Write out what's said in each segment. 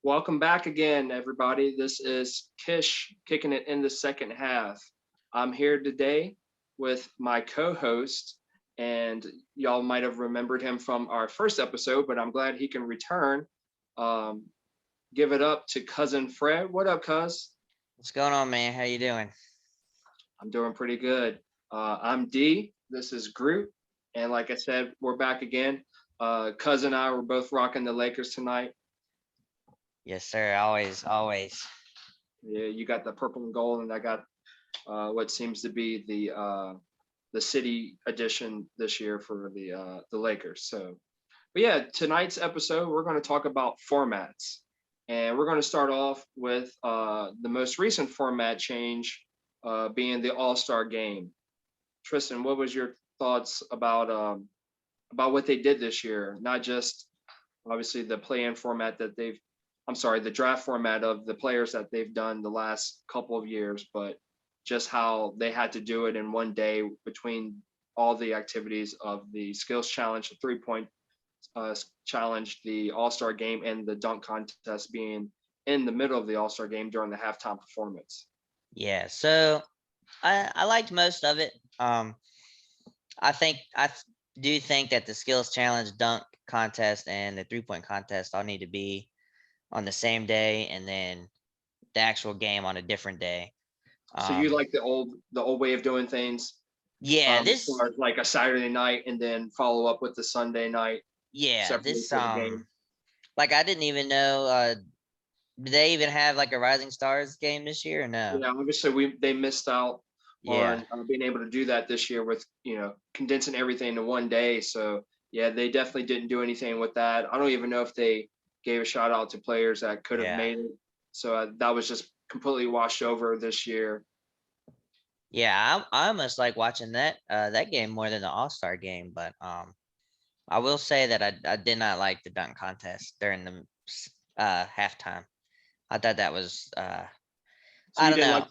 Welcome back again, everybody. This is Kish kicking it in the second half. I'm here today with my co host, and y'all might have remembered him from our first episode, but I'm glad he can return. Um, give it up to cousin Fred. What up, cuz? What's going on, man? How you doing? I'm doing pretty good. I'm D. This is Groot. And like I said, we're back again. Cousin and I were both rocking the Lakers tonight. Yes, sir. Always, always. Yeah, you got the purple and gold, and I got what seems to be the city edition this year for the Lakers. So, but yeah, tonight's episode we're going to talk about formats, and we're going to start off with the most recent format change, being the All Star Game. Tristan, what was your thoughts about what they did this year? Not just obviously the play-in format that they've I'm sorry, the draft format of the players that they've done the last couple of years, but just how they had to do it in one day between all the activities of the skills challenge, the 3 point challenge, the All Star game, and the dunk contest being in the middle of the All Star game during the halftime performance. Yeah. So I liked most of it. I think do think that the skills challenge, dunk contest, and the 3 point contest all need to be on the same day, and then the actual game on a different day. So you Um, like the old way of doing things, yeah. as far as like a Saturday night and then follow up with the Sunday night Yeah. separately This. for the game. Like I didn't even know. Do they even have like a Rising Stars game this year or no? Yeah, obviously they missed out Yeah. on being able to do that this year with condensing everything into one day. So yeah, they definitely didn't do anything with that. I don't even know if they gave a shout out to players that could have Yeah. made it. So that was just completely washed over this year. Yeah, I almost like watching that game more than the All Star game, but I will say that I did not like the dunk contest during the halftime. I thought that was So I don't know.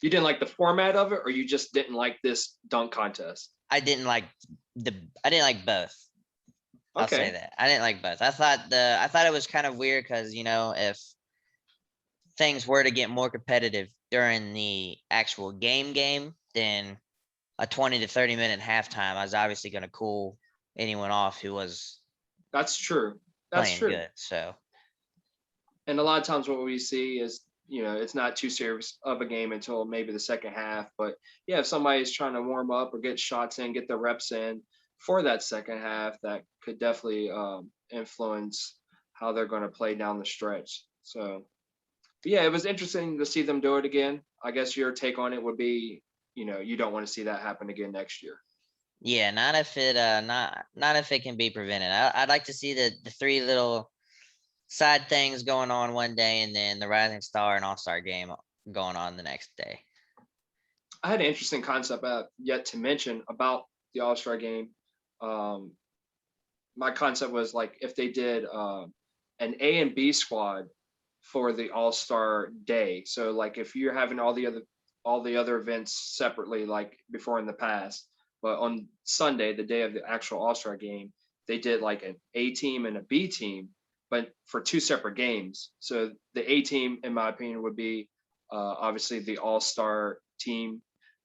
you didn't like the format of it, or you just didn't like this dunk contest. I didn't like the I didn't like both. I'll say Okay, that I didn't like both. I thought it was kind of weird because if things were to get more competitive during the actual game, then a 20 to 30 minute halftime, I was obviously going to cool anyone off who was that's true. That's playing true. good. So And a lot of times what we see is it's not too serious of a game until maybe the second half. But yeah, if somebody's trying to warm up or get shots in, get the reps in for that second half, that could definitely influence how they're going to play down the stretch. So yeah, it was interesting to see them do it again. I guess your take on it would be, you don't want to see that happen again next year. yeah, not if it can be prevented. I'd like to see the three little side things going on one day, and then the Rising Star and All Star game going on the next day. I had an interesting concept yet to mention about the All Star game. Um, my concept was like if they did an A and B squad for the All Star day. So like if you're having all the other events separately, like before in the past, but on Sunday, the day of the actual All Star game, they did like an A team and a B team, but for two separate games. So the A team, in my opinion, would be obviously the All Star team,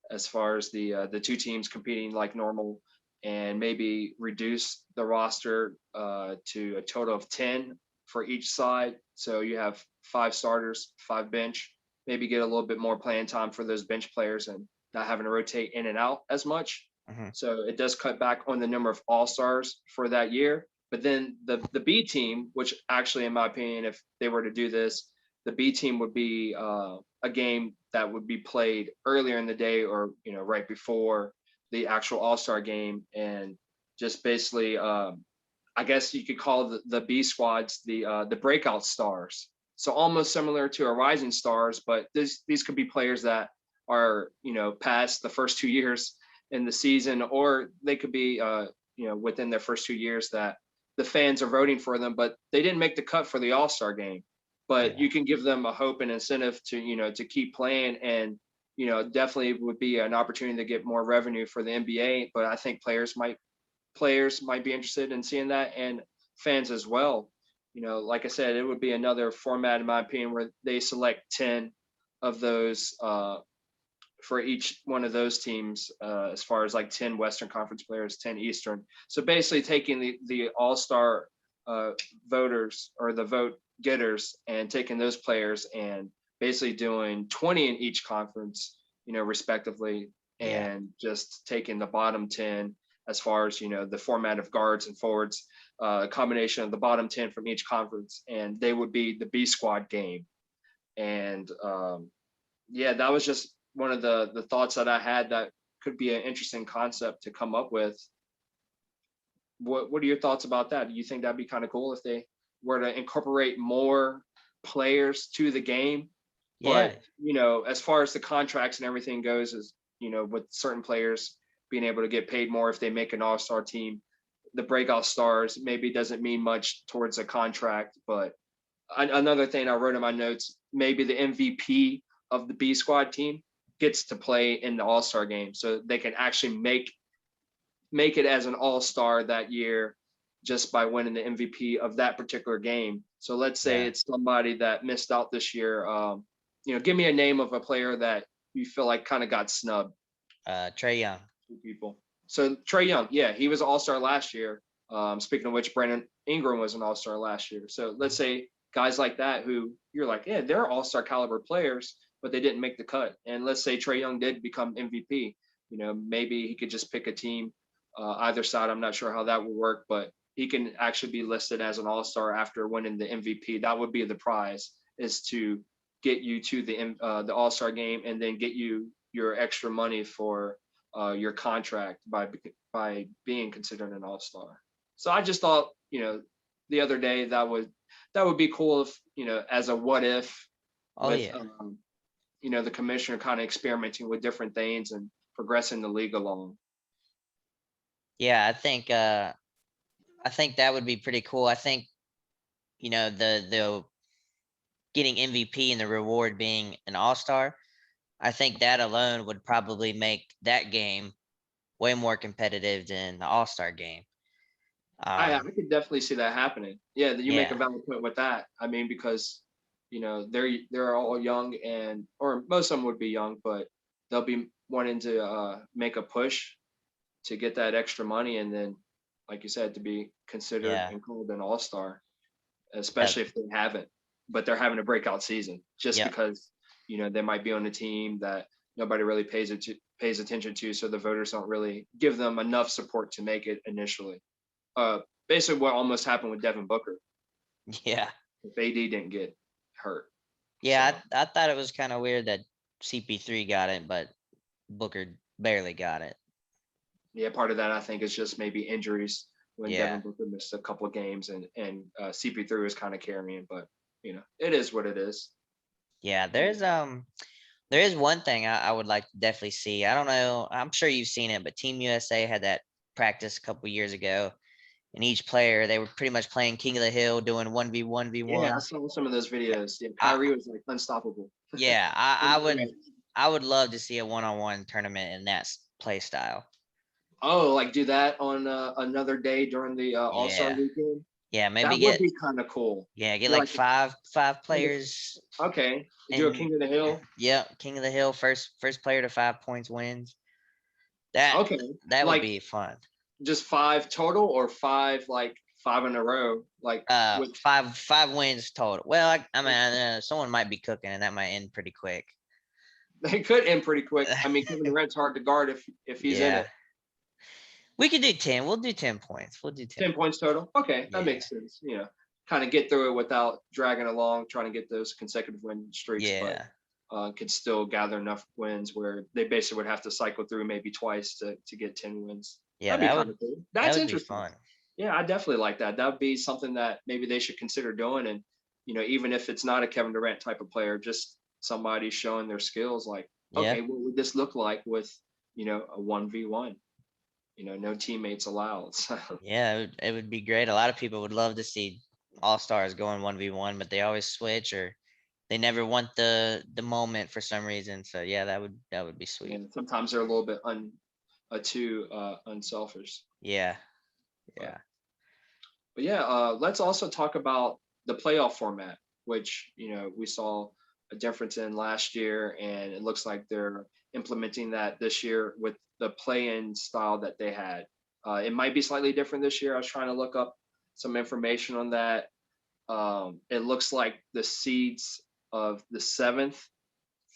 as far as the two teams competing like normal, and maybe reduce the roster to a total of 10 for each side. So you have five starters, five bench, maybe get a little bit more playing time for those bench players and not having to rotate in and out as much. Hmm. So it does cut back on the number of all stars for that year. But then the B team, which actually, in my opinion, if they were to do this, the B team would be a game that would be played earlier in the day, or right before the actual All Star game, and just basically, I guess you could call the B squads the breakout stars. So almost similar to a Rising Stars, but these could be players that are past the first 2 years in the season, or they could be within their first 2 years that the fans are voting for them, but they didn't make the cut for the All Star game. But Yeah. you can give them a hope and incentive to keep playing, and definitely would be an opportunity to get more revenue for the NBA. But I think players might be interested in seeing that, and fans as well. like I said, it would be another format, in my opinion, where they select 10 of those for each one of those teams, as far as like 10 Western Conference players, 10 Eastern. So basically taking the All-Star uh, voters or the vote getters and taking those players and basically doing 20 in each conference, respectively, Yeah, and just taking the bottom 10 as far as, the format of guards and forwards, a combination of the bottom 10 from each conference, and they would be the B squad game. And yeah, that was just one of the thoughts that I had that could be an interesting concept to come up with. What are your thoughts about that? Do you think that'd be kind of cool if they were to incorporate more players to the game? yeah, But as far as the contracts and everything goes, is with certain players being able to get paid more if they make an all-star team, the breakout stars maybe doesn't mean much towards a contract. But another thing I wrote in my notes, maybe the MVP of the B squad team gets to play in the all-star game, so they can actually make it as an all-star that year just by winning the MVP of that particular game. So let's say yeah. it's somebody that missed out this year. Give me a name of a player that you feel like kind of got snubbed. Trey Young. Two people. So Trey Young, yeah, he was an all-star last year. Speaking of which, Brandon Ingram was an all-star last year. So let's say guys like that who you're like, yeah, they're all-star caliber players, but they didn't make the cut. And let's say Trey Young did become MVP. Maybe he could just pick a team, either side. I'm not sure how that would work, but he can actually be listed as an all-star after winning the MVP. That would be the prize, is to get you to the all-star game and then get you your extra money for your contract by being considered an all-star. So I just thought, the other day that would be cool if, as a what if, Oh with yeah, the commissioner kind of experimenting with different things and progressing the league along. yeah. I think that would be pretty cool. I think the getting MVP and the reward being an all star. I think that alone would probably make that game way more competitive than the all star game. I Um, could definitely see that happening. Yeah, that you make a yeah, valid point with that. I mean, because they're all young, and or most of them would be young, but they'll be wanting to make a push to get that extra money, and then, like you said, to be considered yeah, and called an all-star, that, especially if they haven't, but they're having a breakout season just yep, because they might be on a team that nobody really pays attention to, so the voters don't really give them enough support to make it initially. uh, Basically what almost happened with Devin Booker yeah, if AD didn't get hurt. yeah. So I thought it was kind of weird that CP3 got it, but Booker barely got it. yeah, part of that I think is just maybe injuries when Yeah, Devin Booker missed a couple of games and CP3 was kind of carrying, but it is what it is. yeah. Um, There is one thing I would like to definitely see. I don't know. I'm sure you've seen it, but Team USA had that practice a couple years ago, and each player they were pretty much playing King of the Hill, doing 1v1 yeah, I v1s. saw some of those videos. Yeah, I Kyrie was like unstoppable. yeah, Right. I would love to see a one-on-one tournament in that play style. Oh, like do that on another day during the All Star Yeah, weekend. yeah, That maybe would get be kind of cool. get You're like like five players okay, do a and King of the Hill. yeah, King of the Hill first player to 5 points wins. That Okay, that would like be fun. just five total or five like five in a row, like with Five wins total. Well, I mean, someone might be cooking, and that might end pretty quick. they could end pretty quick. I mean, Kevin Durant's hard to guard if he's in Yeah, it. we could do 10. We'll do 10 points. We'll do 10 10 points. points total. Okay, that Yeah, makes sense. Kind of get through it without dragging along, trying to get those consecutive win streaks, but yeah, could still gather enough wins where they basically would have to cycle through maybe twice to get 10 wins. yeah. That'd be kind of cool. That That's would be interesting. fun. Yeah, I definitely like that. That would be something that maybe they should consider doing. And, even if it's not a Kevin Durant type of player, just somebody showing their skills like, Yeah, okay, what would this look like with, a 1v1? No teammates allowed. So, yeah. It would be great. A lot of people would love to see all stars going 1v1, but they always switch or they never want the moment for some reason. So yeah, that would be sweet. and sometimes they're a little bit too unselfish. Yeah, But yeah. But yeah, let's also talk about the playoff format, which we saw a difference in last year, and it looks like they're implementing that this year with the play-in style that they had. It might be slightly different this year. I was trying to look up some information on that. It looks like the seeds of the seventh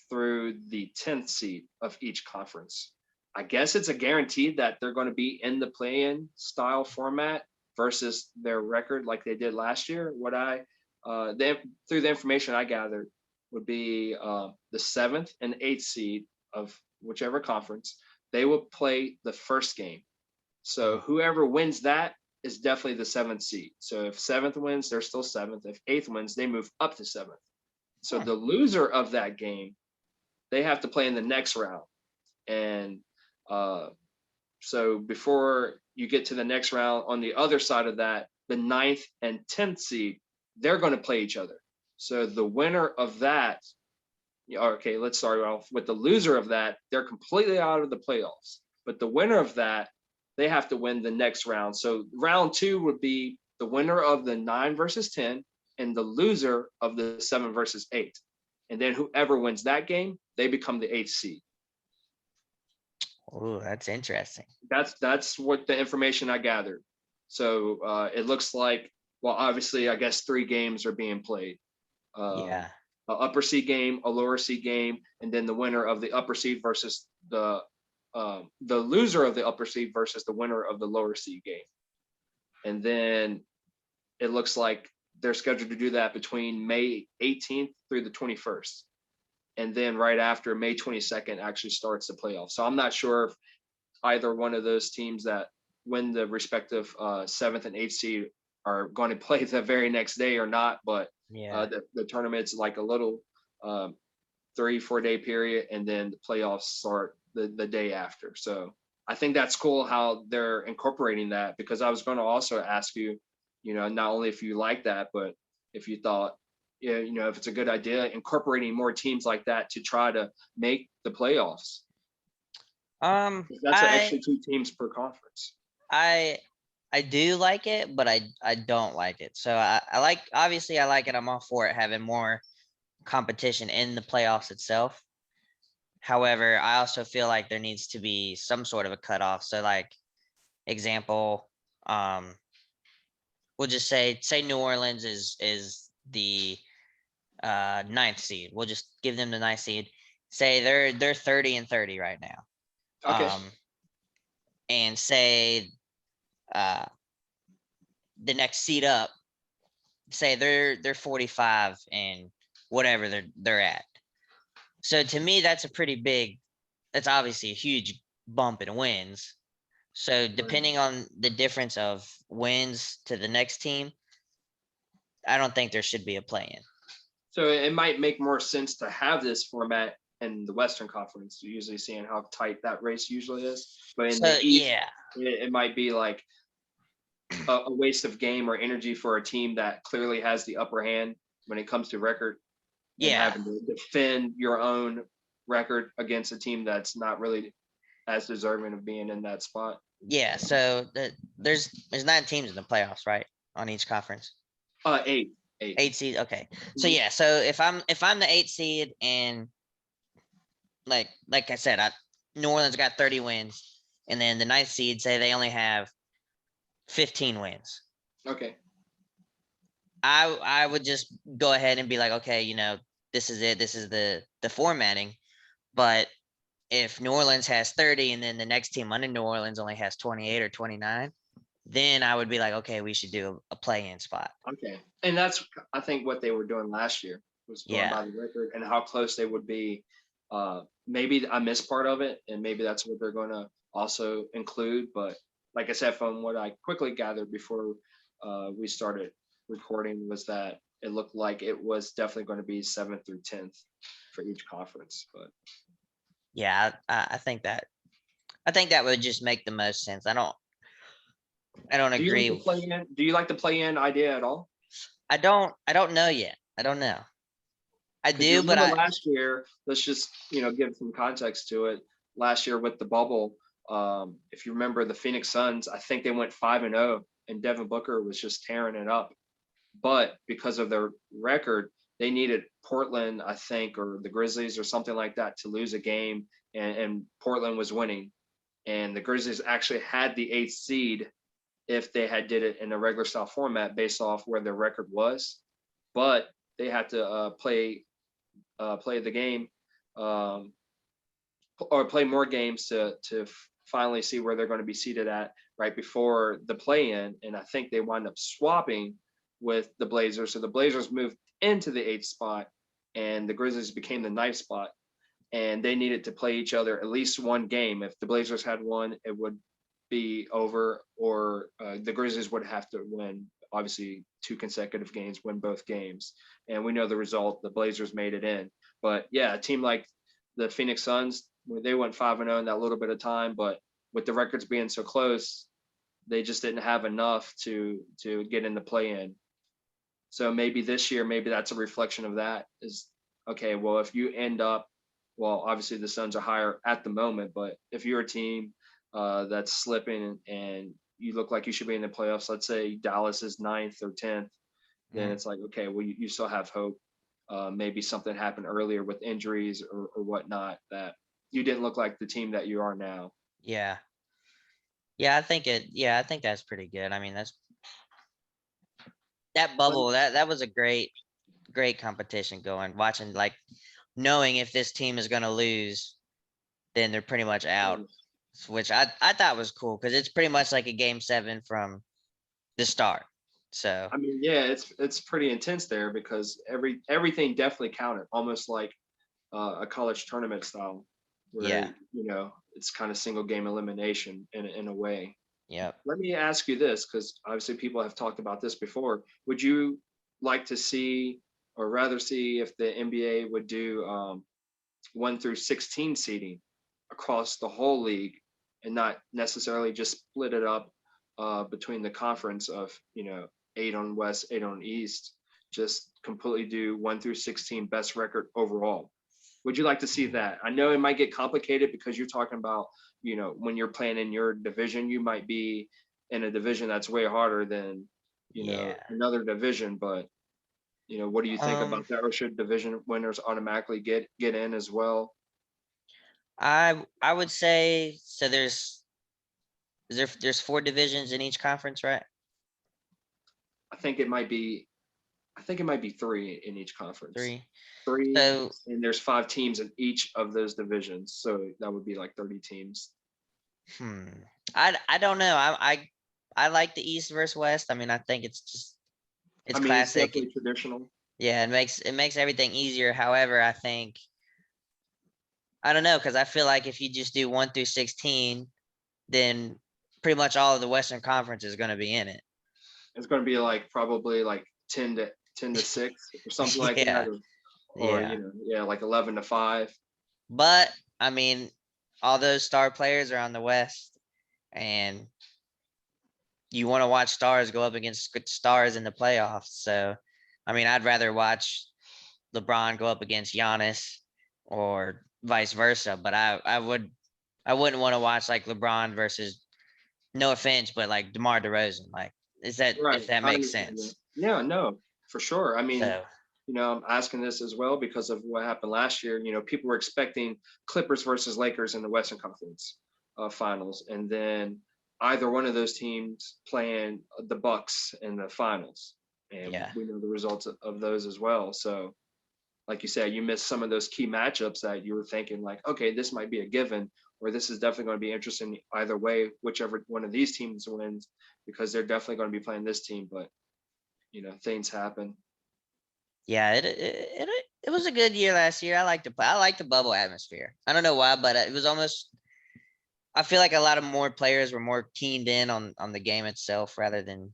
through the 10th seed of each conference. I guess it's a guaranteed that they're going to be in the play-in style format versus their record like they did last year. What I through the information I gathered would be the seventh and eighth seed of whichever conference. They will play the first game. So whoever wins that is definitely the seventh seed. So if seventh wins, they're still seventh. If eighth wins, they move up to seventh. So Hmm. the loser of that game, they have to play in the next round. And uh, so before you get to the next round, on the other side of that, the ninth and 10th seed, they're going to play each other. So the winner of that, okay, let's start off with the loser of that. They're completely out of the playoffs. But the winner of that, they have to win the next round. So round two would be the winner of the 9 versus 10 and the loser of the 7 versus 8. And then whoever wins that game, they become the eighth seed. Ooh, that's interesting. That's what the information I gathered. So it looks like, well, obviously, I guess 3 games are being played. Um, Yeah. a upper seed game, a lower seed game, and then the winner of the upper seed versus the loser of the upper seed versus the winner of the lower seed game. And then it looks like they're scheduled to do that between May 18th through the 21st. And then right after May 22nd actually starts the playoff. So I'm not sure if either one of those teams that win the respective seventh and eighth seed are going to play the very next day or not. But Yeah. the tournament's like a little 3-4 day period, and then the playoffs start the day after. So I think that's cool how they're incorporating that, because I was going to also ask you, not only if you like that, but if you thought, yeah, if it's a good idea incorporating more teams like that to try to make the playoffs. Um, That's an I extra 2 teams per conference. I I do like it, but I don't like it. So I like, obviously I like it. I'm all for it having more competition in the playoffs itself. However, I also feel like there needs to be some sort of a cutoff. So like example, um, we'll just say New Orleans is the ninth seed. We'll just give them the ninth seed. Say they're 30-30 right now. Okay. And say uh the next seed up, say they're 45 and whatever they're at. So to me, that's a pretty big, that's obviously a huge bump in wins. So Right. depending on the difference of wins to the next team, I don't think there should be a play-in. So it might make more sense to have this format in the Western Conference, usually seeing how tight that race usually is. But in So the East, yeah, it might be like a waste of game or energy for a team that clearly has the upper hand when it comes to record, and yeah, having to defend your own record against a team that's not really as deserving of being in that spot. yeah. So there's 9 teams in the playoffs, right? On each conference. Eight, eight. 8 seed. Okay. So Mhm. yeah, so if I'm the 8 seed and like I said, New Orleans got 30 wins, and then the ninth seed say they only have 15 wins. Okay. I would just go ahead and be like, okay, this is it. This is the formatting. But if New Orleans has 30 and then the next team under New Orleans only has 28 or 29, then I would be like, okay, we should do a play-in spot. Okay. And that's, I think, what they were doing last year was going Yeah. by the record and how close they would be. Maybe I missed part of it, and maybe that's what they're going to also include. But like I said, from what I quickly gathered before we started recording, was that it looked like it was definitely going to be 7th through 10th for each conference. But Yeah, I think that would just make the most sense. I don't do you like the agree. play in? Do you like the play in idea at all? I don't know yet. I don't know. I Because you do, but remember I last year, let's just give some context to it. Last year with the bubble, if you remember the Phoenix Suns, I think they went 5-0, and Devin Booker was just tearing it up. But because of their record, they needed Portland, I think, or the Grizzlies or something like that to lose a game, and Portland was winning. And the Grizzlies actually had the eighth seed if they had did it in a regular style format based off where their record was. But they had to play the game um, or play more games to finally see where they're going to be seated at right before the play-in. And I think they wound up swapping with the Blazers. So the Blazers moved into the eighth spot, and the Grizzlies became the ninth spot. And they needed to play each other at least one game. If the Blazers had won, it would be over, or the Grizzlies would have to win, obviously, 2 consecutive games, win both games. And we know the result. The Blazers made it in. But yeah, a team like the Phoenix Suns, they went 5-0 in that little bit of time, but with the records being so close, they just didn't have enough to get in the play-in. So maybe this year, maybe that's a reflection of that. Is okay. Well, if you end up, well, obviously the Suns are higher at the moment, but if you're a team that's slipping and you look like you should be in the playoffs, let's say Dallas is 9th or 10th, then it's like, okay, well, you still have hope. Maybe something happened earlier with injuries or whatnot that you didn't look like the team that you are now. Yeah. Yeah, I think that's pretty good. I mean, that But bubble, that was a great competition going, watching, like, knowing if this team is gonna lose, then they're pretty much out, which I thought was cool because it's pretty much like a game 7 from the start. So I mean, yeah, it's pretty intense there because everything definitely counted, almost like a college tournament style, yeah, where it's kind of single game elimination in a way. yep. Let me ask you this, because obviously people have talked about this before. Would you like to see, or rather see, if the NBA would do 1 through 16 seeding across the whole league, and not necessarily just split it up between the conference of 8 on West, 8 on East, just completely do 1 through 16 best record overall? Would you like to see that? I know it might get complicated because you're talking about, when you're playing in your division, you might be in a division that's way harder than, Yeah. another division. But, what do you think about Um, that? Or should division winners automatically get in as well? I would say so. There's 4 divisions in each conference, right? I think it might be, I think it might be 3 in each conference. 3. 3, So and there's 5 teams in each of those divisions. So that would be like 30 teams. hmm, I don't know. I like the East versus West. I mean, I think it's I mean, it's classic. definitely traditional. Yeah, it makes everything easier. However, I don't know, because I feel like if you just do 1 through 16, then pretty much all of the Western Conference is going to be in it. It's going to be like probably like 10 to 6 or something like that, Yeah, or yeah. yeah, like 11 to 5. But I mean, all those star players are on the West, and you want to watch stars go up against good stars in the playoffs. So, I mean, I'd rather watch LeBron go up against Giannis or vice versa. But I wouldn't want to watch like LeBron versus, no offense, but like DeMar DeRozan. Like, is that, Right, if that I makes understand that. sense? Yeah, no, for sure. I mean, So I'm asking this as well because of what happened last year. People were expecting Clippers versus Lakers in the Western Conference finals, and then either one of those teams playing the Bucks in the finals, and yeah, we know the results of those as well. So, like you said, you missed some of those key matchups that you were thinking like, okay, this might be a given, or this is definitely going to be interesting either way, whichever one of these teams wins, because they're definitely going to be playing this team. But things happen. yeah. It was a good year last year. I like the bubble atmosphere. I don't know why, but it was almost. I feel like a lot of more players were more keened in on the game itself rather than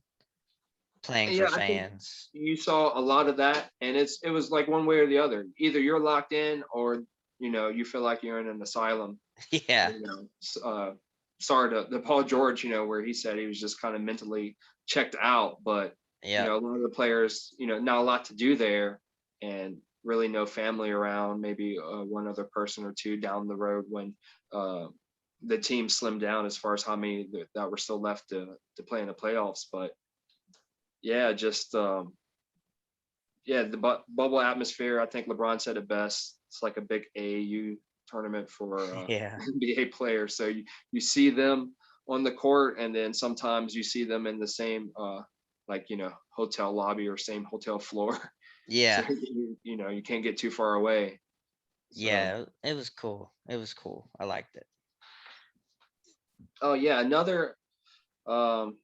playing for Yeah, I think fans. you saw a lot of that, and it was like one way or the other. Either you're locked in, or you feel like you're in an asylum. Yeah, You sorry to the Paul George, where he said he was just kind of mentally checked out. But yeah, a lot of the players, not a lot to do there, and really no family around. Maybe one other person or two down the road when uh, the team slimmed down as far as how many that were still left to play in the playoffs. But yeah, just yeah, the bubble atmosphere. I think LeBron said it best. It's like a big AAU tournament for Yeah. NBA players. So you see them on the court, and then sometimes you see them in the same like hotel lobby or same hotel floor. So Yeah. you can't get too far away. So Yeah. It was cool. It was cool. I liked it. oh yeah, um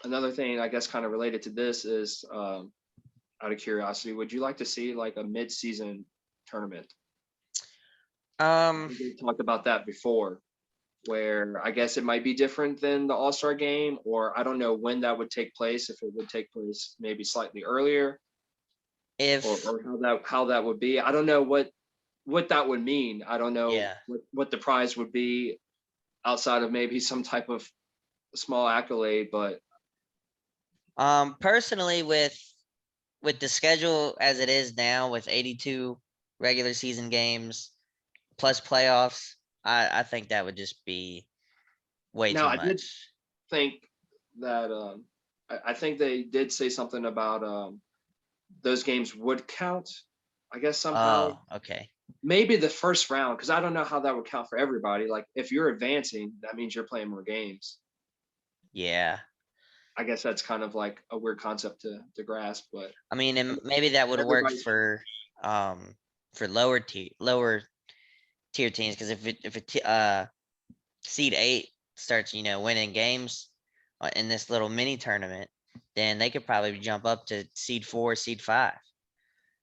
another thing I guess kind of related to this is out of curiosity, would you like to see like a mid-season tournament? Um, We talked about that before, where I guess it might be different than the All-Star game, or I don't know when that would take place, if it would take place maybe slightly earlier, if or how that would be. I don't know what that would mean. I don't know yeah. what the prize would be outside of maybe some type of small accolade, but Personally, with the schedule as it is now, with 82 regular season games plus playoffs, I think that would just be way now too I did much. think that I think they did say something about those games would count. I guess somehow Oh, okay. maybe the first round, because I don't know how that would count for everybody. Like if you're advancing, that means you're playing more games. Yeah. I guess that's kind of like a weird concept to grasp, but I mean, and maybe that would work everybody. um for lower tier teams, because if seed 8 starts, winning games in this little mini tournament, then they could probably jump up to seed 4, seed 5.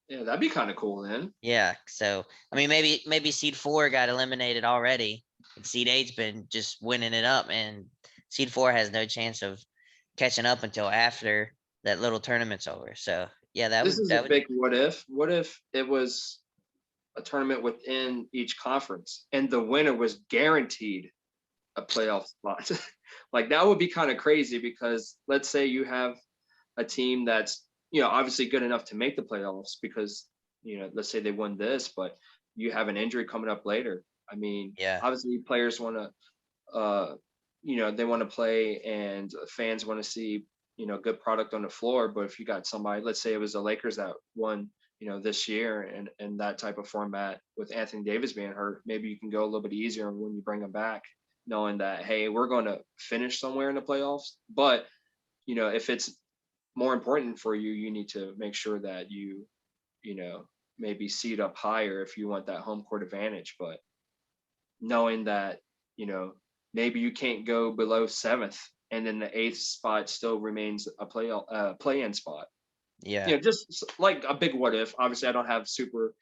Yeah, that'd be kind of cool then. Yeah, so I mean, maybe seed 4 got eliminated already, and seed 8's been just winning it up, and seed 4 has no chance of catching up until after that little tournament's over. So yeah, that This would is a that would big what if. What if it was a tournament within each conference and the winner was guaranteed a playoff spot? Like that would be kind of crazy, because let's say you have a team that's obviously good enough to make the playoffs, because let's say they won this, but you have an injury coming up later. I mean, yeah. obviously players want to they want to play, and fans want to see good product on the floor. But if you got somebody, let's say it was the Lakers that won this year, and that type of format with Anthony Davis being hurt, maybe you can go a little bit easier when you bring him back, knowing that, hey, we're going to finish somewhere in the playoffs. But if it's more important for you, you need to make sure that you know maybe seed up higher if you want that home court advantage. But knowing that you know maybe you can't go below seventh, and then the eighth spot still remains a play-in spot. Yeah. Just like a big what if. Obviously, I don't have super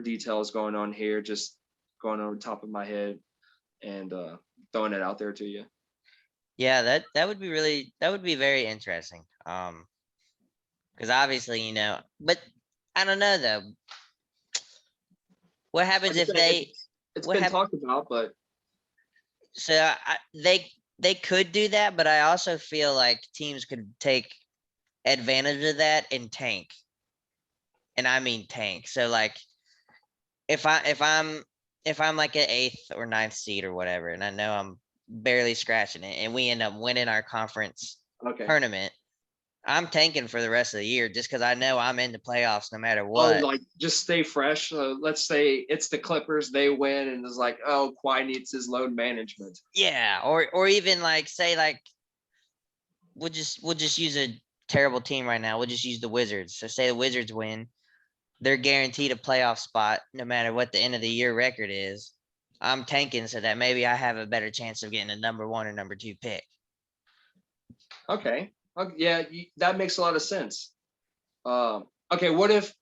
details going on here. Just going over the top of my head and throwing it out there to you. Yeah, that would be that would be very interesting. Because obviously, but I don't know though. What Like happens I if said, it's what been hap talked about, but so they could do that, but I also feel like teams could take advantage of that and tank. And I mean tank. So like if I if I'm like an eighth or ninth seed or whatever, and I know I'm barely scratching it, and we end up winning our conference okay. tournament, I'm tanking for the rest of the year just because I know I'm in the playoffs no matter Oh, what. like just stay fresh. Let's say it's the Clippers, they win, and it's like, oh, Kawhi needs his load management. Yeah, or even like say like we'll just use a terrible team right now. We'll just use the Wizards. So say the Wizards win, they're guaranteed a playoff spot no matter what the end of the year record is. I'm tanking so that maybe I have a better chance of getting a number 1 or number 2 pick. Okay. Yeah, that makes a lot of sense. Okay, what if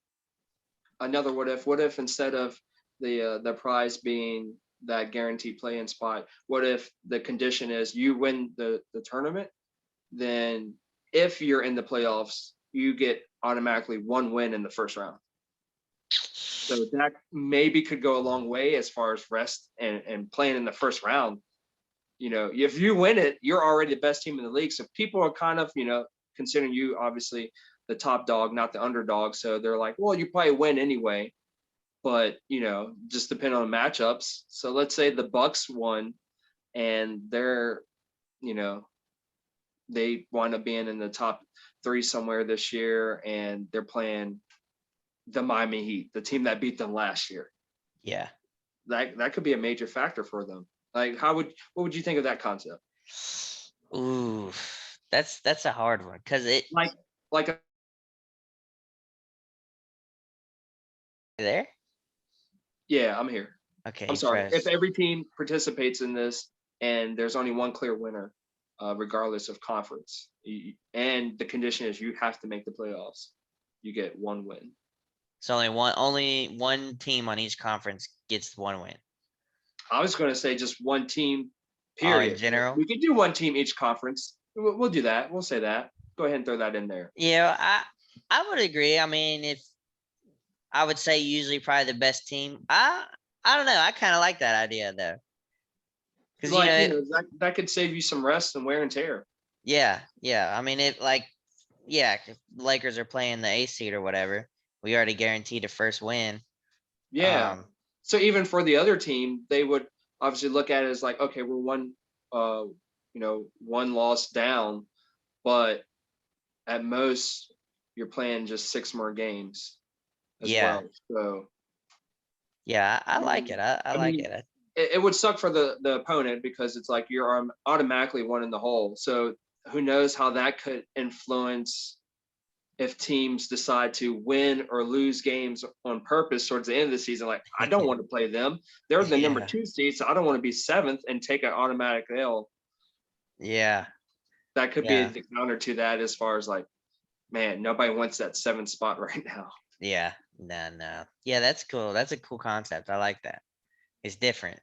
another what if? What if instead of the prize being that guaranteed play-in spot, what if the condition is you win the tournament? Then if you're in the playoffs, you get automatically one win in the first round. So that maybe could go a long way as far as rest and playing in the first round. If you win it, you're already the best team in the league. So people are kind of, considering you obviously the top dog, not the underdog. So they're like, well, you probably win anyway. But, just depend on matchups. So let's say the Bucks won and they're, you know, they wind up being in the top 3 somewhere this year, and they're playing the Miami Heat, the team that beat them last year. Yeah. That could be a major factor for them. Like, what would you think of that concept? Ooh, that's a hard one because it Like, like there. yeah, I'm here. Okay, I'm you sorry. If froze. every team participates in this and there's only one clear winner, regardless of conference, and the condition is you have to make the playoffs, you get one win. It's only one team on each conference gets one win. I was going to say just one team, Oh, in period. But general. we could do one team each conference. We'll do that. We'll say that. Go ahead and throw that in there. Yeah, I would agree. I mean, if I would say usually probably the best team. I don't know. I kind of like that idea though, because Like, that could save you some rest and wear and tear. yeah. I mean, it like yeah, if the Lakers are playing the A seed or whatever, we already guaranteed a first win. Yeah. Um, So even for the other team, they would obviously look at it as like, okay, we're uh, one loss down, but at most you're playing just 6 more games as yeah, well. So yeah. I I like mean, it. I I like mean, it. it would suck for the opponent because it's like you're automatically one in the hole. So who knows how that could influence if teams decide to win or lose games on purpose towards the end of the season. Like, I don't want to play them. They're the number Yeah, 2 seed, so I don't want to be 7th and take an automatic L. yeah, That could be yeah, the counter to that as far as like, man, nobody wants that 7th spot right now. yeah. No, no. Yeah, that's cool. That's a cool concept. I like that. It's different.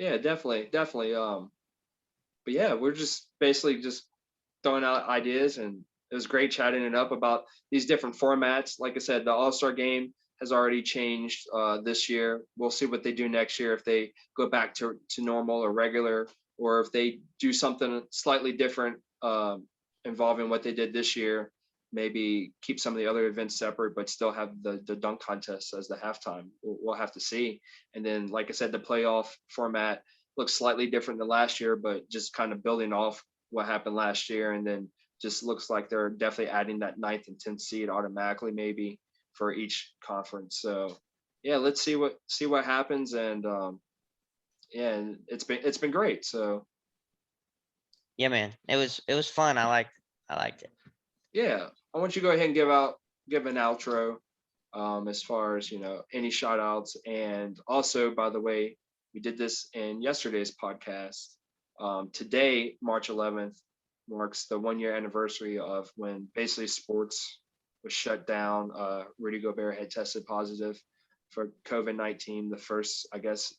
Yeah, definitely, definitely. But yeah, we're just basically just throwing out ideas, and it was great chatting it up about these different formats. Like I said, the All-Star game has already changed this year. We'll see what they do next year, if they go back to normal or regular, or if they do something slightly different involving what they did this year. Maybe keep some of the other events separate, but still have the dunk contest as the halftime. We'll have to see. And then, like I said, the playoff format looks slightly different than last year, but just kind of building off what happened last year. And then just looks like they're definitely adding that 9th and 10th seed automatically, maybe for each conference. So yeah, let's see what happens. And yeah, and it's been great. So Yeah, man. It was fun. I liked it. yeah, I want you to go ahead and give an outro, as far as any shout outs. And also, by the way, we did this in yesterday's podcast. Today, March 11th, marks the 1 year anniversary of when basically sports was shut down. Rudy Gobert had tested positive for COVID-19, the first, I guess,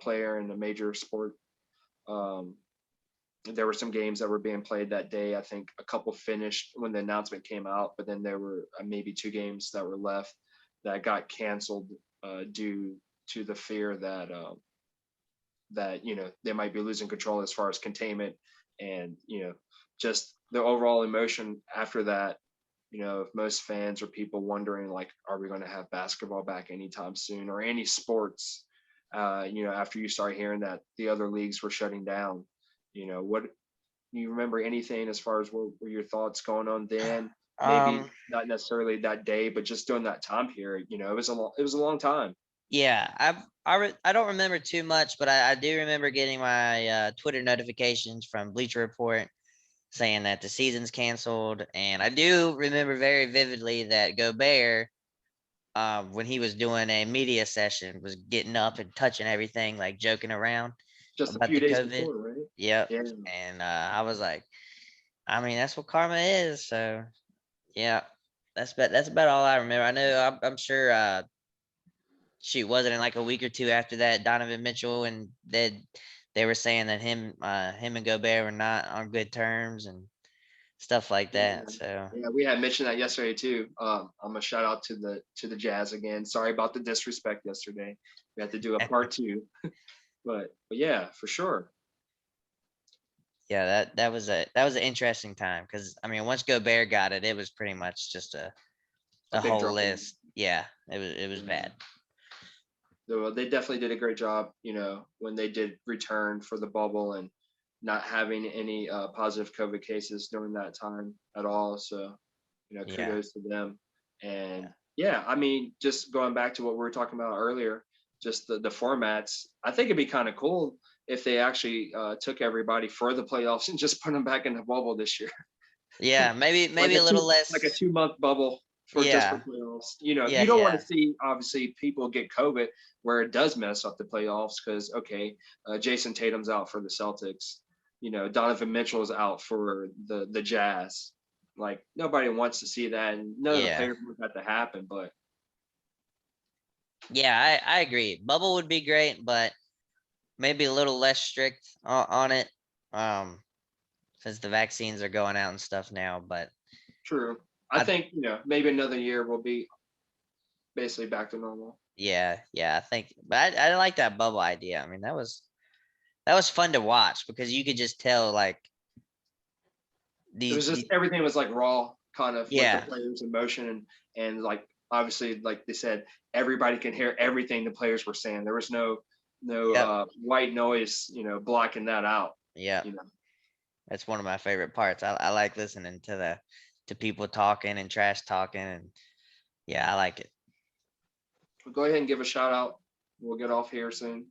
player in a major sport. Um, there were some games that were being played that day. I think a couple finished when the announcement came out, but then there were maybe 2 games that were left that got canceled due to the fear that they might be losing control as far as containment, and just the overall emotion after that. If most fans or people wondering, like, are we going to have basketball back anytime soon, or any sports, after you start hearing that the other leagues were shutting down. What you remember, anything as far as what were your thoughts going on then? Maybe Um, not necessarily that day, but just during that time period. It was a long time. yeah, I don't remember too much, but I do remember getting my Twitter notifications from Bleacher Report saying that the season's canceled, and I do remember very vividly that Gobert, when he was doing a media session, was getting up and touching everything, like joking around Just a about few the days COVID. before, right? Yep, Yeah. and I was like, I mean, that's what karma is. So yeah, that's about all I remember. I know I'm sure. Shoot, wasn't it like a week or two after that, Donovan Mitchell and they were saying that him and Gobert were not on good terms and stuff like Yeah, that. So yeah, we had mentioned that yesterday too. I'm gonna shout out to the Jazz again. Sorry about the disrespect yesterday. We had to do a part two, but yeah, for sure. yeah, that was an interesting time because I mean, once Gobert got it, it was pretty much just A a big whole drop in. list. Yeah, it was bad. though they definitely did a great job, when they did return for the bubble and not having any positive COVID cases during that time at all. So, Yeah, kudos to them. And yeah, yeah, I mean, just going back to what we were talking about earlier, just the formats, I think it'd be kind of cool if they actually took everybody for the playoffs and just put them back in the bubble this year. yeah. like Maybe a a little two like a less. 2 month bubble for just for Yeah, playoffs. yeah, You don't want yeah, to see obviously people get COVID where it does mess up the playoffs because okay, Jason Tatum's out for the Celtics. Donovan Mitchell's out for the Jazz. Like nobody wants to see that, and none of the yeah, players want that to happen. But yeah. I agree. Bubble would be great, but maybe a little less strict on it. Um, since the vaccines are going out and stuff now. But true, I I, think maybe another year will be basically back to normal. yeah, yeah. I think, but I like that bubble idea. I mean, that was fun to watch because you could just tell like It was just the everything was like raw, kind of with the yeah, players' emotion and like obviously like they said, everybody can hear everything the players were saying. There was no yep, white noise, blocking that out. yep. You know, That's one of my favorite parts. I like listening to to people talking and trash talking and yeah, I like it. go ahead and give a shout out. We'll get off here soon.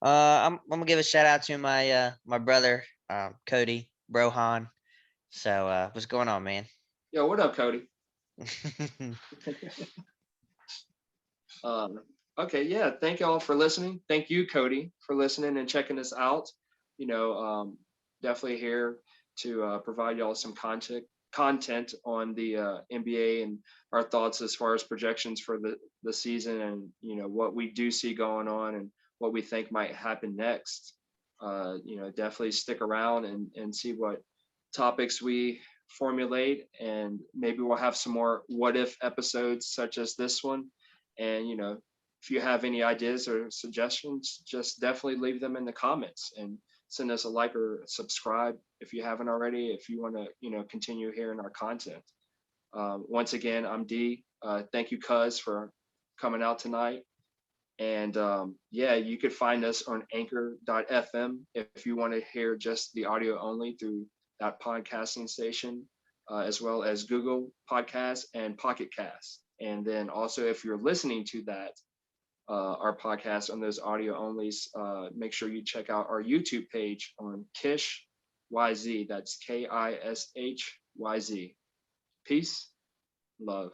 I'm gonna give a shout out to my brother, Cody Brohan. So what's going on, man? Yo, what up, Cody? Um, okay, yeah. Thank y'all for listening. Thank you, Cody, for listening and checking us out. You know, um, Definitely here to provide y'all some content on the NBA and our thoughts as far as projections for the season and what we do see going on and what we think might happen next. Definitely stick around and see what topics we formulate, and maybe we'll have some more what if episodes such as this one. And if you have any ideas or suggestions, just definitely leave them in the comments and send us a like or subscribe if you haven't already, if you want to continue hearing our content. Once again, I'm D. Thank you, Cuz, for coming out tonight. And yeah, you could find us on anchor.fm if you want to hear just the audio only through that podcasting station, as well as Google Podcasts and Pocket Casts. And then also, if you're listening to that, our podcast on those audio onlys, make sure you check out our YouTube page on KISH YZ. That's KISH YZ. Peace, love.